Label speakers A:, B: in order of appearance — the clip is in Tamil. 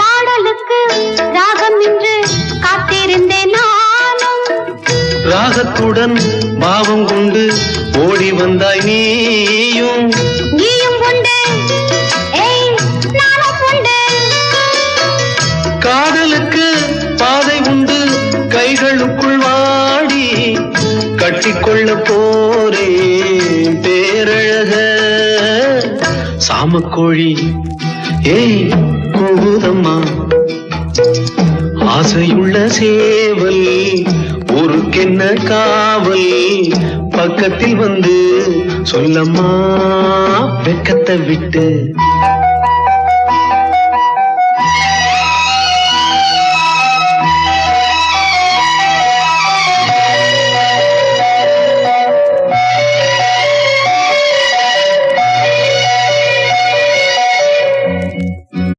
A: பாடலுக்கு ராகம் என்று காத்திருந்தேன் நானும்.
B: ராகத்துடன் பாவம் கொண்டு ஓடி வந்தாய் நீயும்.
A: நீயும் உண்டு, ஏய் நானும் உண்டு.
B: காதலுக்கு பாதை உண்டு, கைகளுக்குள் வாடி கட்டிக்கொள்ள போரே பேரழக சாமக்கோழி. ஏய் கூதம்மா, ஆசையுள்ள சேவல் ஊருக்கென்ன காவல், பக்கத்தில் வந்து சொல்லம்மா வெக்கத்தை விட்டு.